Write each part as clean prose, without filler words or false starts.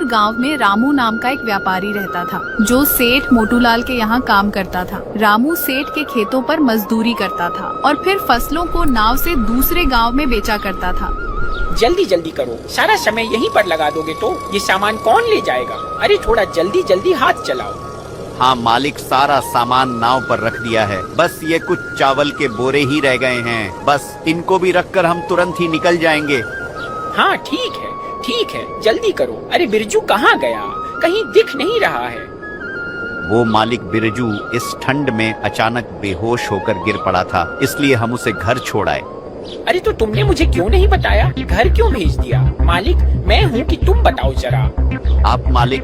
मजदूर गांव में रामू नाम का एक व्यापारी रहता था, जो सेठ मोटूलाल के यहाँ काम करता था। रामू सेठ के खेतों पर मजदूरी करता था और फिर फसलों को नाव से दूसरे गांव में बेचा करता था। जल्दी जल्दी करो, सारा समय यहीं पर लगा दोगे तो ये सामान कौन ले जाएगा? अरे थोड़ा जल्दी जल्दी हाथ चलाओ। हाँ मालिक, सारा सामान नाव पर रख दिया है, बस ये कुछ चावल के बोरे ही रह गए हैं, बस इनको भी रखकर हम तुरंत ही निकल जाएंगे। हाँ ठीक है, जल्दी करो। अरे बिरजू कहाँ गया? कहीं दिख नहीं रहा है। वो मालिक बिरजू इस ठंड में अचानक बेहोश होकर गिर पड़ा था, इसलिए हम उसे घर छोड़ आए। अरे तो तुमने मुझे क्यों नहीं बताया? घर क्यों भेज दिया? मालिक मैं हूँ कि तुम बताओ जरा। आप मालिक?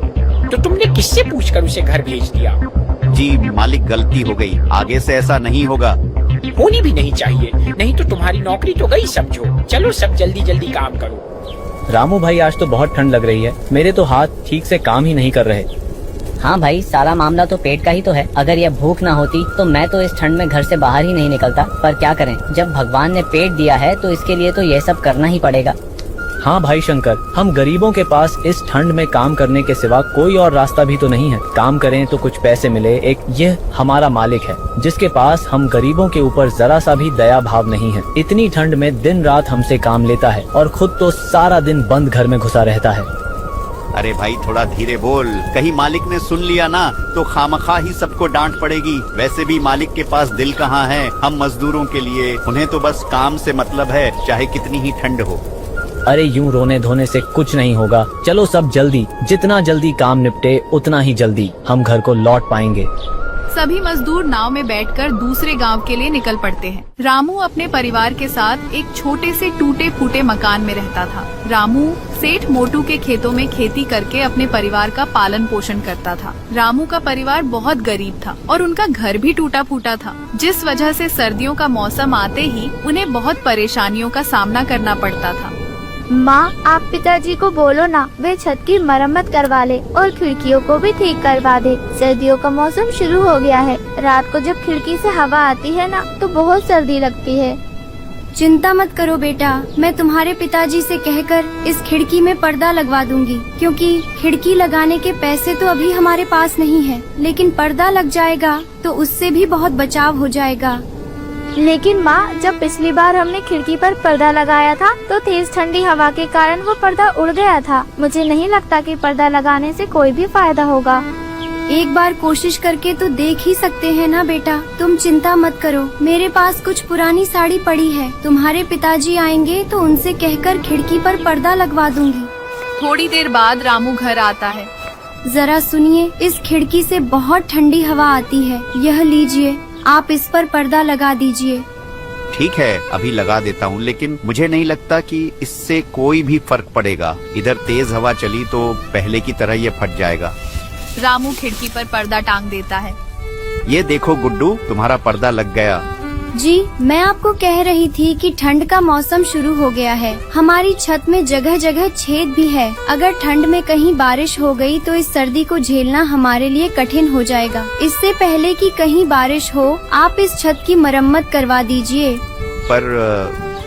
तो तुमने किससे पूछकर उसे घर भेज दिया? जी मालिक, गलती हो गई, आगे से ऐसा नहीं होगा। होनी भी नहीं चाहिए, नहीं तो तुम्हारी नौकरी तो गई समझो। चलो सब जल्दी जल्दी काम करो। रामू भाई, आज तो बहुत ठंड लग रही है, मेरे तो हाथ ठीक से काम ही नहीं कर रहे। हाँ भाई, सारा मामला तो पेट का ही तो है। अगर यह भूख ना होती तो मैं तो इस ठंड में घर से बाहर ही नहीं निकलता, पर क्या करें, जब भगवान ने पेट दिया है तो इसके लिए तो यह सब करना ही पड़ेगा। हाँ भाई शंकर, हम गरीबों के पास इस ठंड में काम करने के सिवा कोई और रास्ता भी तो नहीं है। काम करें तो कुछ पैसे मिले, एक यह हमारा मालिक है जिसके पास हम गरीबों के ऊपर जरा सा भी दया भाव नहीं है। इतनी ठंड में दिन रात हमसे काम लेता है और खुद तो सारा दिन बंद घर में घुसा रहता है। अरे भाई थोड़ा धीरे बोल, कहीं मालिक ने सुन लिया ना तो खामखा ही सबको डांट पड़ेगी। वैसे भी मालिक के पास दिल कहाँ है हम मजदूरों के लिए, उन्हें तो बस काम से मतलब है, चाहे कितनी ही ठंड हो। अरे यूं रोने धोने से कुछ नहीं होगा, चलो सब जल्दी, जितना जल्दी काम निपटे उतना ही जल्दी हम घर को लौट पाएंगे। सभी मजदूर नाव में बैठकर दूसरे गांव के लिए निकल पड़ते हैं। रामू अपने परिवार के साथ एक छोटे से टूटे फूटे मकान में रहता था। रामू सेठ मोटू के खेतों में खेती करके अपने परिवार का पालन पोषण करता था। रामू का परिवार बहुत गरीब था और उनका घर भी टूटा फूटा था, जिस वजह से सर्दियों का मौसम आते ही उन्हें बहुत परेशानियों का सामना करना पड़ता था। माँ, आप पिताजी को बोलो ना, वे छत की मरम्मत करवा ले और खिड़कियों को भी ठीक करवा दे। सर्दियों का मौसम शुरू हो गया है, रात को जब खिड़की से हवा आती है ना तो बहुत सर्दी लगती है। चिंता मत करो बेटा, मैं तुम्हारे पिताजी से कहकर इस खिड़की में पर्दा लगवा दूंगी, क्योंकि खिड़की लगाने के पैसे तो अभी हमारे पास नहीं है, लेकिन पर्दा लग जाएगा तो उससे भी बहुत बचाव हो जाएगा। लेकिन माँ, जब पिछली बार हमने खिड़की पर पर्दा लगाया था तो तेज ठंडी हवा के कारण वो पर्दा उड़ गया था। मुझे नहीं लगता कि पर्दा लगाने से कोई भी फायदा होगा। एक बार कोशिश करके तो देख ही सकते हैं ना बेटा, तुम चिंता मत करो, मेरे पास कुछ पुरानी साड़ी पड़ी है, तुम्हारे पिताजी आएंगे तो उनसे कहकर खिड़की पर पर्दा लगवा दूंगी। थोड़ी देर बाद रामू घर आता है। जरा सुनिए, इस खिड़की से बहुत ठंडी हवा आती है, यह लीजिए, आप इस पर पर्दा लगा दीजिए। ठीक है, अभी लगा देता हूँ, लेकिन मुझे नहीं लगता कि इससे कोई भी फर्क पड़ेगा। इधर तेज हवा चली तो पहले की तरह ये फट जाएगा। रामू खिड़की पर पर्दा टांग देता है। ये देखो गुड्डू, तुम्हारा पर्दा लग गया। जी, मैं आपको कह रही थी कि ठंड का मौसम शुरू हो गया है, हमारी छत में जगह जगह छेद भी है। अगर ठंड में कहीं बारिश हो गई तो इस सर्दी को झेलना हमारे लिए कठिन हो जाएगा। इससे पहले कि कहीं बारिश हो, आप इस छत की मरम्मत करवा दीजिए। पर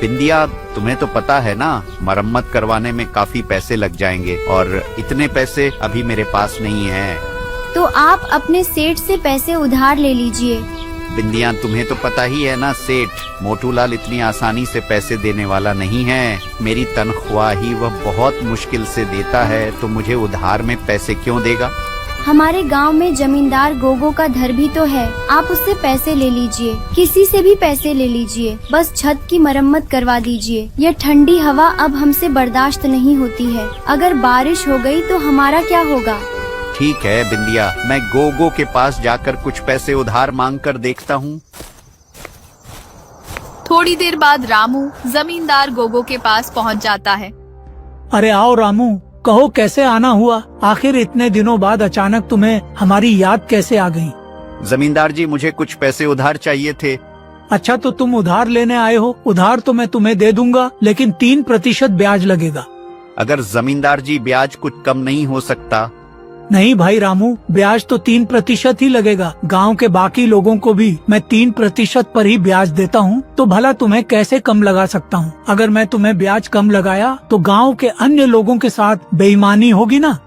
बिंदिया, तुम्हें तो पता है ना, मरम्मत करवाने में काफी पैसे लग जाएंगे और इतने पैसे अभी मेरे पास नहीं है। तो आप अपने सेठ से पैसे उधार ले लीजिए। बिंदिया, तुम्हें तो पता ही है ना, सेठ मोटूलाल इतनी आसानी से पैसे देने वाला नहीं है। मेरी तनख्वाह ही वह बहुत मुश्किल से देता है, तो मुझे उधार में पैसे क्यों देगा? हमारे गांव में जमींदार गोगो का घर भी तो है, आप उससे पैसे ले लीजिए, किसी से भी पैसे ले लीजिए, बस छत की मरम्मत करवा दीजिए। यह ठंडी हवा अब हमसे बर्दाश्त नहीं होती है, अगर बारिश हो गई तो हमारा क्या होगा? ठीक है बिंदिया, मैं गोगो के पास जाकर कुछ पैसे उधार मांग कर देखता हूँ। थोड़ी देर बाद रामू जमींदार गोगो के पास पहुँच जाता है। अरे आओ रामू, कहो कैसे आना हुआ? आखिर इतने दिनों बाद अचानक तुम्हें हमारी याद कैसे आ गई? जमींदार जी, मुझे कुछ पैसे उधार चाहिए थे। अच्छा, तो तुम उधार लेने आए हो? उधार तो मैं तुम्हें दे दूंगा, लेकिन 3% ब्याज लगेगा। अगर जमींदार जी ब्याज कुछ कम नहीं हो सकता? नहीं भाई रामू, ब्याज तो 3% ही लगेगा। गांव के बाकी लोगों को भी मैं 3% पर ही ब्याज देता हूँ, तो भला तुम्हें कैसे कम लगा सकता हूँ? अगर मैं तुम्हें ब्याज कम लगाया तो गांव के अन्य लोगों के साथ बेईमानी होगी ना।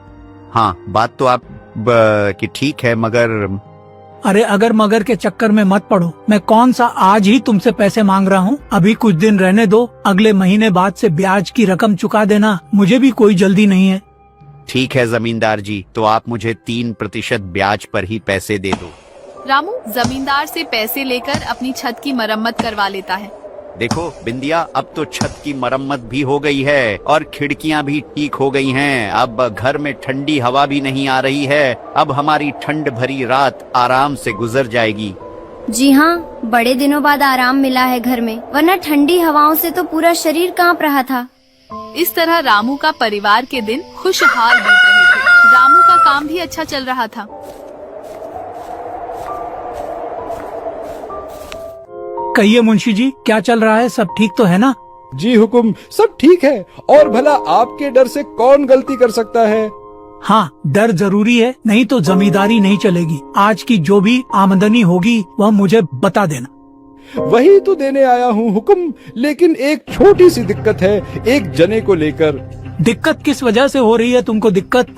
हाँ, बात तो आप की ठीक है, मगर अरे अगर मगर के चक्कर में मत पड़ो। मैं कौन सा आज ही तुमसे पैसे मांग रहा हूँ। अभी कुछ दिन रहने दो, अगले महीने बाद से ब्याज की रकम चुका देना। मुझे भी कोई जल्दी नहीं है। ठीक है जमींदार जी, तो आप मुझे 3% ब्याज पर ही पैसे दे दो। रामू जमींदार से पैसे लेकर अपनी छत की मरम्मत करवा लेता है। देखो बिंदिया, अब तो छत की मरम्मत भी हो गई है और खिड़कियां भी ठीक हो गई हैं। अब घर में ठंडी हवा भी नहीं आ रही है। अब हमारी ठंड भरी रात आराम से गुजर जाएगी। जी हाँ, बड़े दिनों बाद आराम मिला है घर में, वरना ठंडी हवाओं से तो पूरा शरीर कांप रहा था। इस तरह रामू का परिवार के दिन खुशहाल बीत रहे थे। रामू का काम भी अच्छा चल रहा था। कहिए मुंशी जी, क्या चल रहा है? सब ठीक तो है ना? जी हुकुम, सब ठीक है। और भला आपके डर से कौन गलती कर सकता है? हाँ, डर जरूरी है, नहीं तो जमींदारी नहीं चलेगी। आज की जो भी आमदनी होगी वह मुझे बता देना। वही तो देने आया हूँ हुकुम, लेकिन एक छोटी सी दिक्कत है एक जने को लेकर। दिक्कत किस वजह से हो रही है तुमको दिक्कत?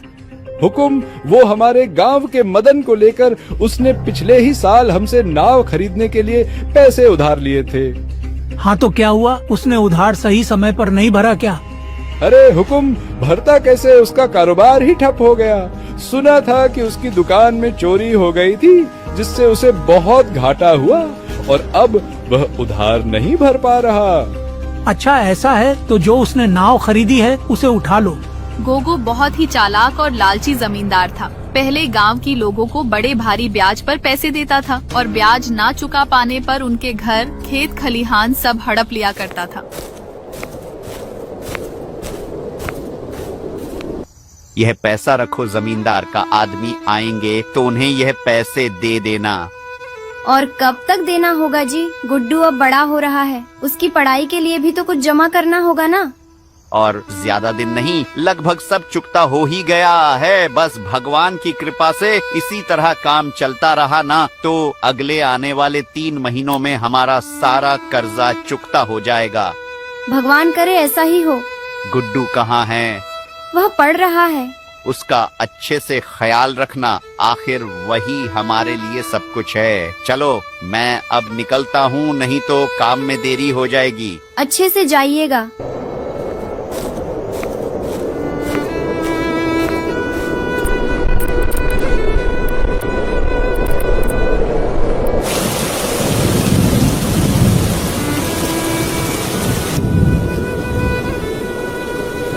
हुकुम, वो हमारे गांव के मदन को लेकर उसने पिछले ही साल हमसे नाव खरीदने के लिए पैसे उधार लिए थे। हाँ तो क्या हुआ? उसने उधार सही समय पर नहीं भरा क्या? अरे हुकुम, भरता कैसे, उसका कारोबार ही ठप हो गया। सुना था कि उसकी दुकान में चोरी हो गई थी, जिससे उसे बहुत घाटा हुआ और अब वह उधार नहीं भर पा रहा। अच्छा ऐसा है तो जो उसने नाव खरीदी है उसे उठा लो। गोगो बहुत ही चालाक और लालची जमींदार था। पहले गांव की लोगों को बड़े भारी ब्याज पर पैसे देता था और ब्याज ना चुका पाने पर उनके घर, खेत खलिहान सब हड़प लिया करता था। यह पैसा रखो, जमींदार का आदमी आएंगे तो उन्हें यह पैसे दे देना। और कब तक देना होगा जी? गुड्डू अब बड़ा हो रहा है, उसकी पढ़ाई के लिए भी तो कुछ जमा करना होगा ना। और ज्यादा दिन नहीं, लगभग सब चुकता हो ही गया है। बस भगवान की कृपा से इसी तरह काम चलता रहा ना तो अगले आने वाले 3 महीनों में हमारा सारा कर्जा चुकता हो जाएगा। भगवान करे ऐसा ही हो। गुड्डू कहाँ है? वह पढ़ रहा है। उसका अच्छे से ख्याल रखना, आखिर वही हमारे लिए सब कुछ है। चलो मैं अब निकलता हूँ, नहीं तो काम में देरी हो जाएगी। अच्छे से जाइएगा।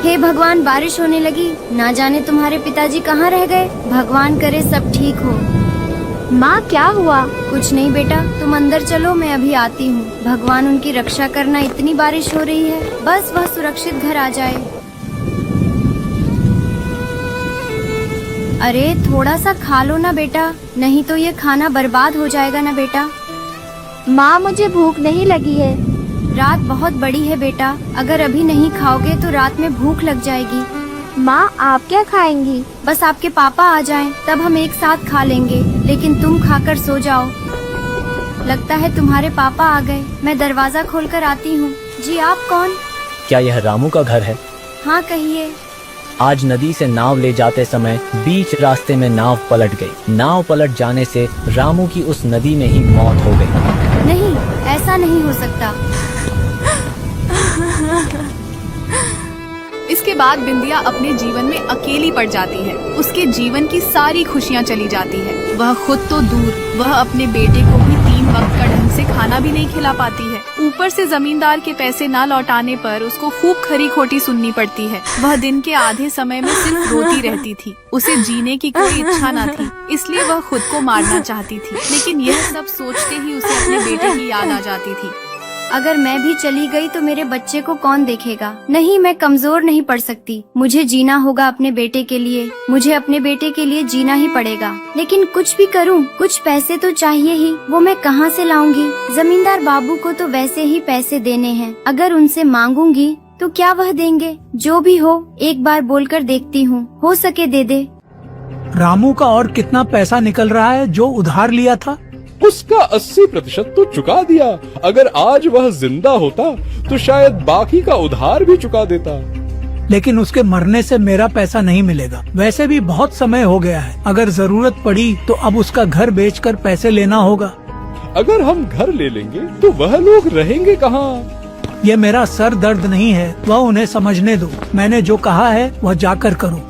हे भगवान, बारिश होने लगी। ना जाने तुम्हारे पिताजी कहाँ रह गए। भगवान करे सब ठीक हो। माँ क्या हुआ? कुछ नहीं बेटा, तुम अंदर चलो, मैं अभी आती हूँ। भगवान उनकी रक्षा करना, इतनी बारिश हो रही है, बस वह सुरक्षित घर आ जाए। अरे थोड़ा सा खा लो ना बेटा, नहीं तो ये खाना बर्बाद हो जाएगा ना बेटा। माँ मुझे भूख नहीं लगी है। रात बहुत बड़ी है बेटा, अगर अभी नहीं खाओगे तो रात में भूख लग जाएगी। माँ आप क्या खाएंगी? बस आपके पापा आ जाएं, तब हम एक साथ खा लेंगे, लेकिन तुम खाकर सो जाओ। लगता है तुम्हारे पापा आ गए, मैं दरवाजा खोलकर आती हूँ। जी आप कौन? क्या यह रामू का घर है? हाँ कहिए। आज नदी से नाव ले जाते समय बीच रास्ते में नाव पलट गई। नाव पलट जाने से रामू की उस नदी में ही मौत हो गई। नहीं, ऐसा नहीं हो सकता। इसके बाद बिंदिया अपने जीवन में अकेली पड़ जाती है। उसके जीवन की सारी खुशियाँ चली जाती है। वह खुद तो दूर, वह अपने बेटे को भी 3 वक्त का ढंग से खाना भी नहीं खिला पाती है। ऊपर से जमींदार के पैसे न लौटाने पर उसको खूब खरी खोटी सुननी पड़ती है। वह दिन के आधे समय में सिर्फ रोती रहती थी। उसे जीने की कोई इच्छा न थी, इसलिए वह खुद को मारना चाहती थी। लेकिन यह सब सोचते ही उसे अपने बेटे की याद आ जाती थी। अगर मैं भी चली गई तो मेरे बच्चे को कौन देखेगा? नहीं, मैं कमजोर नहीं पड़ सकती। मुझे जीना होगा अपने बेटे के लिए। मुझे अपने बेटे के लिए जीना ही पड़ेगा। लेकिन कुछ भी करूं, कुछ पैसे तो चाहिए ही। वो मैं कहां से लाऊंगी? जमींदार बाबू को तो वैसे ही पैसे देने हैं। अगर उनसे मांगूंगी तो क्या वह देंगे? जो भी हो, एक बार बोलकर देखती हूँ, हो सके दे दे। रामू का और कितना पैसा निकल रहा है जो उधार लिया था? उसका 80% तो चुका दिया। अगर आज वह जिंदा होता तो शायद बाकी का उधार भी चुका देता। लेकिन उसके मरने से मेरा पैसा नहीं मिलेगा। वैसे भी बहुत समय हो गया है, अगर जरूरत पड़ी तो अब उसका घर बेचकर पैसे लेना होगा। अगर हम घर ले लेंगे तो वह लोग रहेंगे कहाँ? ये मेरा सर दर्द नहीं है, वह उन्हें समझने दो। मैंने जो कहा है वह जाकर करो।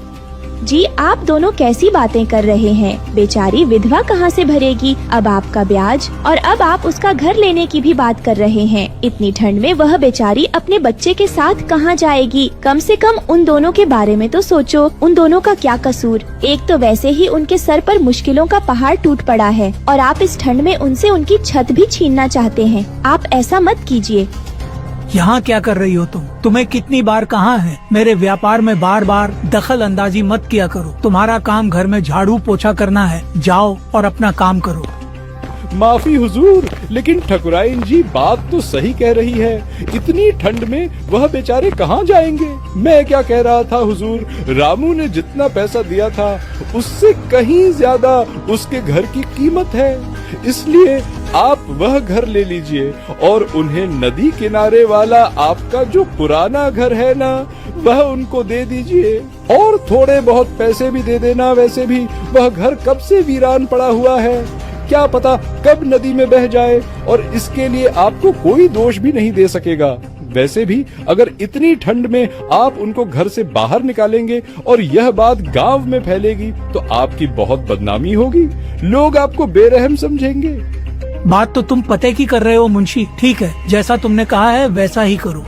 जी आप दोनों कैसी बातें कर रहे हैं? बेचारी विधवा कहाँ से भरेगी अब आपका ब्याज, और अब आप उसका घर लेने की भी बात कर रहे हैं। इतनी ठंड में वह बेचारी अपने बच्चे के साथ कहाँ जाएगी? कम से कम उन दोनों के बारे में तो सोचो। उन दोनों का क्या कसूर? एक तो वैसे ही उनके सर पर मुश्किलों का पहाड़ टूट पड़ा है, और आप इस ठंड में उनसे उनकी छत भी छीनना चाहते हैं। आप ऐसा मत कीजिए। यहाँ क्या कर रही हो तुम? तुम्हें कितनी बार कहा है मेरे व्यापार में बार बार दखल अंदाजी मत किया करो। तुम्हारा काम घर में झाड़ू पोछा करना है, जाओ और अपना काम करो। माफी हुजूर, लेकिन ठकुराइन जी बात तो सही कह रही है। इतनी ठंड में वह बेचारे कहाँ जाएंगे? मैं क्या कह रहा था हुजूर, रामू ने जितना पैसा दिया था उससे कहीं ज्यादा उसके घर की कीमत है। इसलिए आप वह घर ले लीजिए और उन्हें नदी किनारे वाला आपका जो पुराना घर है ना, वह उनको दे दीजिए, और थोड़े बहुत पैसे भी दे देना। वैसे भी वह घर कब से वीरान पड़ा हुआ है, क्या पता कब नदी में बह जाए, और इसके लिए आपको कोई दोष भी नहीं दे सकेगा। वैसे भी अगर इतनी ठंड में आप उनको घर से बाहर निकालेंगे और यह बात गांव में फैलेगी तो आपकी बहुत बदनामी होगी, लोग आपको बेरहम समझेंगे। बात तो तुम पते की कर रहे हो मुंशी। ठीक है, जैसा तुमने कहा है वैसा ही करो।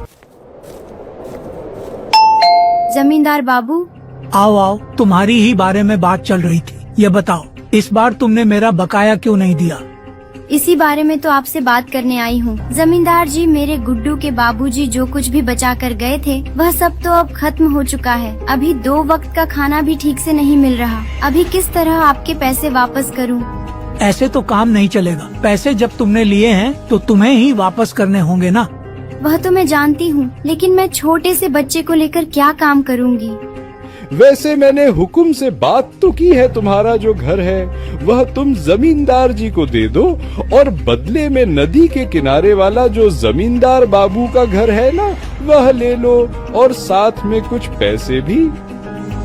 जमींदार बाबू, आओ आओ, तुम्हारी ही बारे में बात चल रही थी। ये बताओ, इस बार तुमने मेरा बकाया क्यों नहीं दिया? इसी बारे में तो आपसे बात करने आई हूँ। जमींदार जी, मेरे गुड्डू के बाबूजी जो कुछ भी बचा कर गए थे वह सब तो अब खत्म हो चुका है। अभी 2 वक्त का खाना भी ठीक से नहीं मिल रहा। अभी किस तरह आपके पैसे वापस करूँ? ऐसे तो काम नहीं चलेगा। पैसे जब तुमने लिए हैं तो तुम्हें ही वापस करने होंगे ना। वह तो मैं जानती हूँ, लेकिन मैं छोटे से बच्चे को लेकर क्या काम करूँगी? वैसे मैंने हुक्म से बात तो की है, तुम्हारा जो घर है वह तुम जमींदार जी को दे दो, और बदले में नदी के किनारे वाला जो जमींदार बाबू का घर है ना, वह ले लो, और साथ में कुछ पैसे भी।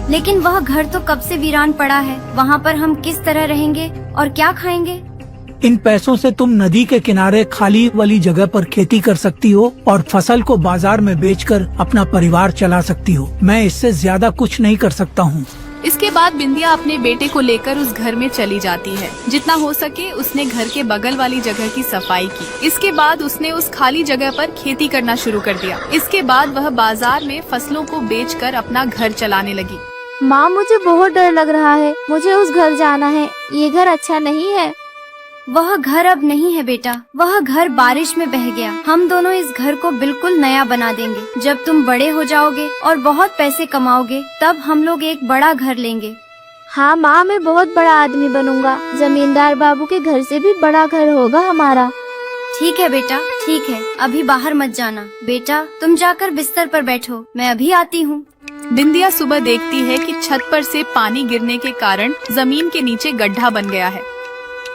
लेकिन वह घर तो कब से वीरान पड़ा है, वहाँ पर हम किस तरह रहेंगे और क्या खाएंगे? इन पैसों से तुम नदी के किनारे खाली वाली जगह पर खेती कर सकती हो और फसल को बाजार में बेचकर अपना परिवार चला सकती हो। मैं इससे ज्यादा कुछ नहीं कर सकता हूँ। इसके बाद बिंदिया अपने बेटे को लेकर उस घर में चली जाती है। जितना हो सके उसने घर के बगल वाली जगह की सफाई की। इसके बाद उसने उस खाली जगह पर खेती करना शुरू कर दिया। इसके बाद वह बाजार में फसलों को बेचकर अपना घर चलाने लगी। माँ, मुझे बहुत डर लग रहा है। मुझे उस घर जाना है। ये घर अच्छा नहीं है। वह घर अब नहीं है बेटा, वह घर बारिश में बह गया। हम दोनों इस घर को बिल्कुल नया बना देंगे। जब तुम बड़े हो जाओगे और बहुत पैसे कमाओगे तब हम लोग एक बड़ा घर लेंगे। हाँ माँ, मैं बहुत बड़ा आदमी बनूंगा। जमींदार बाबू के घर से भी बड़ा घर होगा हमारा। ठीक है बेटा, ठीक है। अभी बाहर मत जाना। बेटा, तुम जाकर बिस्तर पर बैठो, मैं अभी आती हूँ। बिंदिया सुबह देखती है कि छत पर से पानी गिरने के कारण जमीन के नीचे गड्ढा बन गया है।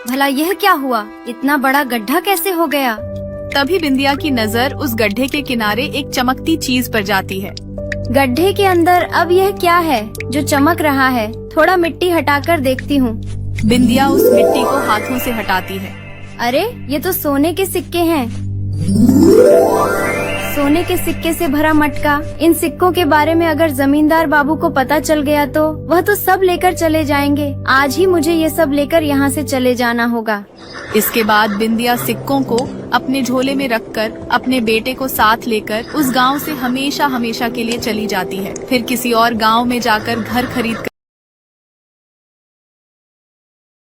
भला यह क्या हुआ? इतना बड़ा गड्ढा कैसे हो गया? तभी बिंदिया की नजर उस गड्ढे के किनारे एक चमकती चीज पर जाती है। गड्ढे के अंदर अब यह क्या है जो चमक रहा है? थोड़ा मिट्टी हटाकर देखती हूँ। बिंदिया उस मिट्टी को हाथों से हटाती है। अरे, ये तो सोने के सिक्के हैं। सोने के सिक्के से भरा मटका। इन सिक्कों के बारे में अगर जमींदार बाबू को पता चल गया तो वह तो सब लेकर चले जाएंगे। आज ही मुझे ये सब लेकर यहाँ से चले जाना होगा। इसके बाद बिंदिया सिक्कों को अपने झोले में रखकर अपने बेटे को साथ लेकर उस गांव से हमेशा हमेशा के लिए चली जाती है। फिर किसी और गांव में जाकर घर खरीद